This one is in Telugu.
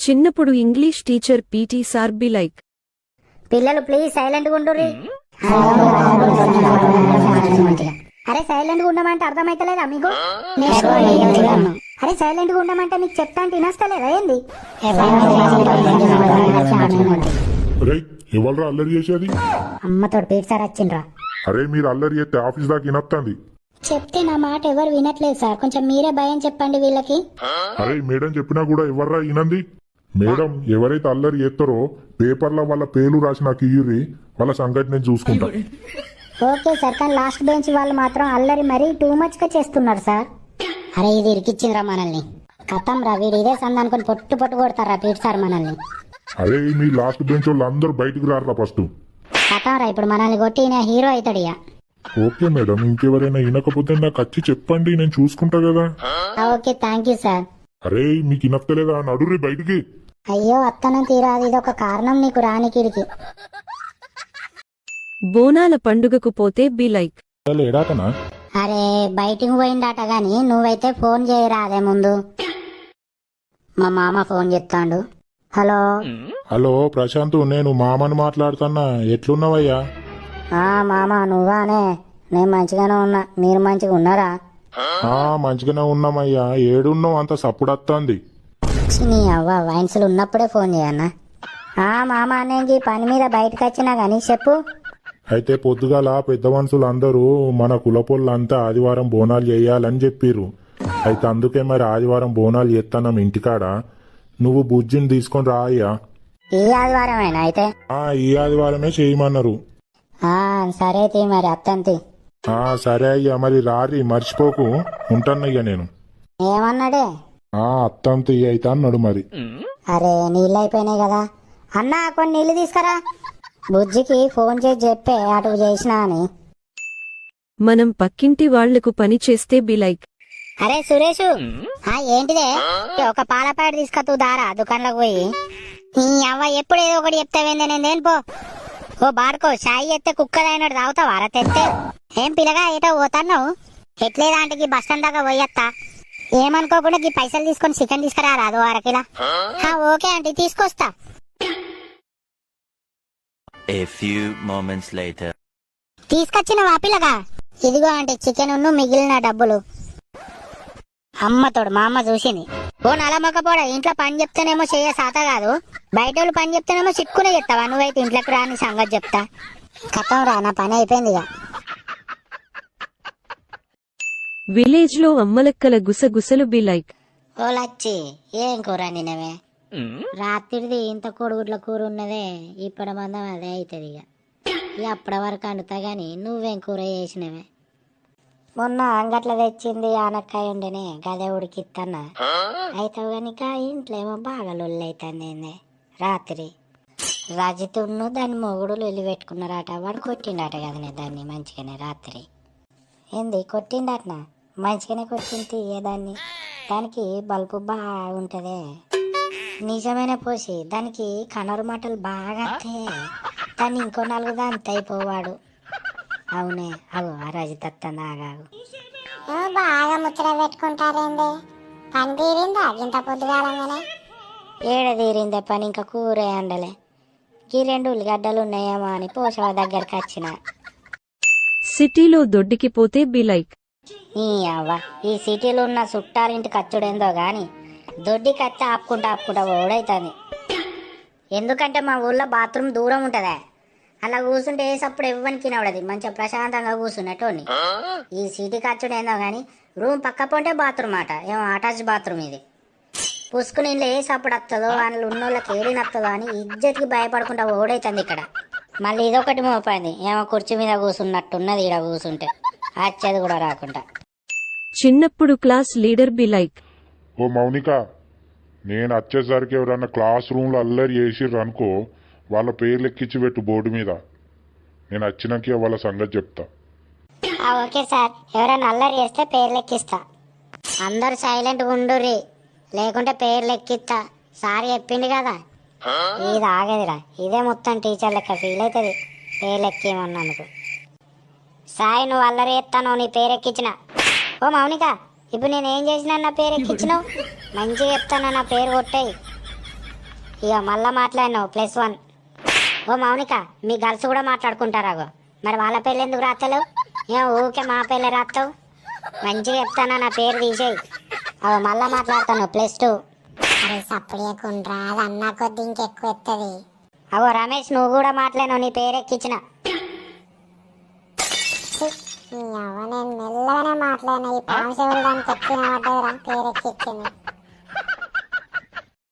చిన్నప్పుడు English teacher PT sir be like, పిల్లలు ప్లీజ్ సైలెంట్ గా ఉండుర్రి. అరే సైలెంట్ గా ఉండమంటే అర్థమైతలేదా మీకు? అరే సైలెంట్ గా ఉండమంటే మీకు చెప్తా అంటే వినస్తలేదా ఏంది? అరే ఎవరు అల్లరి చేసేది? అమ్మతోడు పీట్ సార్ వచ్చిండ్రా. అరే మీరు అల్లరి చేస్తే ఆఫీస్ దాకా వినొస్తుంది. చెప్తే నా మాట ఎవరు వినట్లేదు సార్, కొంచెం మీరే భయం చెప్పండి వీళ్ళకి. అరే మేడం చెప్పినా కూడా ఎవర్రా వినంది? మేడం ఎవరైతే అల్లరి చేస్తారో పేపర్లో వాళ్ళ పేర్లు రాసి నాకు ఇయ్యుర్రి, వాళ్ళ సంగతి నేను చూసుకుంటా. ఓకే సార్, కానీ లాస్ట్ బెంచ్ వాళ్ళు మాత్రం అల్లరి మరీ టూ మచ్ గా చేస్తున్నారు సార్. అరే ఇది ఇరికిచ్చిందిరా మనల్ని, కథం రా వీడు ఇదే సంద అనుకుని పొట్టు పొట్టు కొడతారా పీట్ సార్ మనల్ని. అరే మీ లాస్ట్ బెంచ్ వాళ్ళు అందరూ బయటికి రారా ఫస్ట్. కథం రా ఇప్పుడు మనల్ని కొట్టి ఈయన హీరో అవుతాడు ఇక. ఓకే మేడం, ఇంకెవరైనా వినకపోతే నాకు వచ్చి చెప్పండి, నేను చూసుకుంటా కదా. Okay thank you sir. అరే మీకు వినక్కలేదా? నడుర్రి బయటికి. అయ్యో అత్తనం తీరాది, ఇదొక కారణం నీకు రానికిడికి. బోనాల పండుగకు పోతే బి లైక్, ఏడాకనా? అరే బయటికి పోయిందట గాని నువ్వైతే ఫోన్ చేయరాదే ముందు. మా మామ ఫోన్ చేస్తాడు. హలో హలో ప్రశాంత్, నేను మామని మాట్లాడుతున్నా. ఎట్లున్నావయ్యా? మామ నువ్వానే? నేను మంచిగానే ఉన్నా, మీరు మంచిగా ఉన్నారా? మంచిగానే ఉన్నామయ్యా. ఏడున్నావు? అంత సప్పుడత్తాంది. నీ అవ్వ వైన్స్లు ఉన్నప్పుడే ఫోన్ చేయన్నా. మామ నేను ఈ పని మీద బయటకు వచ్చినా గానీ చెప్పు. అయితే పొద్దుగాల పెద్ద మనుషులు అందరూ మన కులపోళ్ళంతా ఆదివారం బోనాలు చేయాలని చెప్పిర్రు. అయితే అందుకే మరి ఆదివారం బోనాలు చేస్తానం ఇంటికాడ. నువ్వు బుజ్జిని తీసుకొని రా అయ్యా. ఈ ఆదివారమేనా అయితే? ఈ ఆదివారమే చేయమన్నారు. సరే తీ మరి అత్తంతి. సరే అయ్యా, మరి రారి మర్చిపోకు. ఉంటానయ్యా నేను. ఏమన్నాడే? అత్తంతి అయితే అన్నాడు మరి. అరే నీళ్ళు అయిపోయినాయి కదా అన్నా, కొన్ని నీళ్ళు తీసుకురా. బుజ్జికి ఫోన్ చేసి చెప్పే అటు చేసినా అని. మనం పక్కింటి వాళ్లకు పని చేస్తే బి లైక్, అరే సురేష్ ఏంటిదే? ఒక పాల ప్యాకెట్ తీసుకొత్తు దారా దుకాణంలోకి పోయి. నీ అవ్వ ఎప్పుడు ఏదో ఒకటి చెప్తావేందే, నేను పో. ఓ బాడుకో చాయ్ ఎత్తే కుక్కదైనట్టు తాగుతావా? అర తెస్తే ఏం పిల్లగా ఏటో పోతున్నావు? ఎట్లేదా అంటే బస్ స్టాండ్ దాకా పోయత్తా. ఏమనుకోకుండా ఈ పైసలు తీసుకొని చికెన్ తీసుకురా రాదు అరకిలా. ఓకే ఆంటీ తీసుకొస్తా. A few moments later. తీసుకొచ్చినవా పిల్లగా? ఇదిగో ఆంటీ చికెన్ ఉన్ను మిగిలిన డబ్బులు. అమ్మతోడు మా అమ్మ చూసింది. ఓ నలమొక్కపోడా, ఇంట్లో పని చెప్తేనేమో చెయ్య సాత కాదు, బయట వాళ్ళు పని చెప్తేనేమో చిక్కునే చెప్తావా? నువ్వైతే ఇంట్లోకి రాని సంగతి చెప్తా. కథం రా, నా పని అయిపోయింది ఇక. విలేజ్ లో అమ్మలక్కల గుసగుసలు బి లైక్, ఓ లచ్చి ఏం కూర నినవే? రాత్రిది ఇంత కోడిగుడ్ల కూర ఉన్నదే, ఇప్పటి మందం అదే అవుతుంది ఇక అప్పటి వరకు అండుతా గాని నువ్వేం కూర చేసినవే? మొన్న అంగట్ల తెచ్చింది ఆనక్కాయ ఉండేనే, గదే ఉడికిత్తన్నా అవుతావు కనుక ఇంట్లో ఏమో బాగా లొల్లి అవుతుంది. రాత్రి రజితున్ను దాని మొగుడు లొల్లి పెట్టుకున్నారట. వాడు కొట్టిండట కదనే దాన్ని మంచిగానే. రాత్రి ఏంది కొట్టిండటనా? మంచిగానే కొట్టింది దాన్ని. దానికి బల్బు బాగుంటదే, నిజమైన పోసి దానికి కనరు మాటలు బాగా దాన్ని ఇంకో 4 దాంతో అయిపోవాడు. అవునే అవు ఆ రజితత్తంది. ఆగాగు బాగా ముచ్చట పెట్టుకుంటారేందే? పని తీరిందా ఇంత పొద్దుగాలంగానే? ఏడ తీరిందే పని, ఇంకా కూర అండలే. ఈ 2 ఉల్లిగడ్డలు ఉన్నాయేమో అని పోషవ దగ్గరికి వచ్చిన. సిటీలో దొడ్డికి పోతే బి లైక్, ఈ అవ్వ ఈ సిటీలో ఉన్న చుట్టాలింటి ఖర్చుడేందో గాని దొడ్డి కచ్చి ఆపుకుంటా ఓడైతుంది. ఎందుకంటే మా ఊళ్ళో బాత్రూమ్ దూరం ఉంటుందా, అలా కూర్చుంటే వేసప్పుడు ఇవ్వనికి తినవడది, మంచిగా ప్రశాంతంగా కూర్చున్నట్టోని. ఈ సిటీ ఖర్చుడు ఏందో కానీ రూమ్ పక్క పొంటే బాత్రూమ్ అట, ఏమో అటాచ్ బాత్రూమ్ ఇది. పుసుకుని ఇంట్లో వేసప్పుడు వస్తుందో వాళ్ళు ఉన్నోళ్ళకి ఏడినస్తుందో అని ఇజ్జతికి భయపడకుండా ఓడైతుంది ఇక్కడ. మళ్ళీ ఇదొకటి మోపైంది, ఏమో కుర్చీ మీద కూర్చున్నట్టున్నది ఇక్కడ కూర్చుంటే, వచ్చేది కూడా రాకుండా. చిన్నప్పుడు క్లాస్ లీడర్ బి లైక్, ఓ మౌనిక, నేను వచ్చేసరికి ఎవరన్నా క్లాస్ రూమ్లో అల్లరి చేసిర్రు అనుకో, వాళ్ళ పేర్లు ఎక్కించి పెట్టు బోర్డు మీద. నేను వచ్చినాక వాళ్ళ సంగతి చెప్తా. ఓకే సార్, ఎవరైనా అల్లరి చేస్తే పేర్లు ఎక్కిస్తా. అందరు సైలెంట్గా ఉండుర్రి, లేకుంటే పేర్లు ఎక్కిస్తా. సార్ చెప్పిండు కదా, ఇది ఆగదిరా. ఇదే మొత్తం టీచర్ లెక్క ఫీల్ అవుతుంది పేర్లు ఎక్కేమన్నందుకు. సాయి నువ్వు అల్లరి చేస్తాను, నీ పేరు ఎక్కించిన. ఓ మౌనిక, ఇప్పుడు నేను ఏం చేసినా నా పేరు ఎక్కించినావు? మంచిగా చెప్తాను, నా పేరు కొట్టాయి. ఇక మళ్ళా మాట్లాడినావు +1. ఓ మౌనిక, మీ గర్ల్స్ కూడా మాట్లాడుకుంటారాగో, మరి వాళ్ళ పేర్లు ఎందుకు రాస్తలేవు? ఏం ఊకే మా పేర్లే రాస్తావు? మంచిగా చెప్తానా, నా పేరు తీసేయి. అవి మళ్ళా మాట్లాడతాను +2. అరే సప్పుడు చేయకుండా అది అన్నా కొద్ది ఇంకెక్కువ ఎత్తది. అవో రమేష్, నువ్వు కూడా మాట్లాడినావు, నీ పేరు ఎక్కించిన. నేను మెల్లగానే మాట్లాడినా, ఈ పాంశవులు దానికి ఎక్కువ పడ్డదిరా, పేరు ఎక్కిచ్చింది.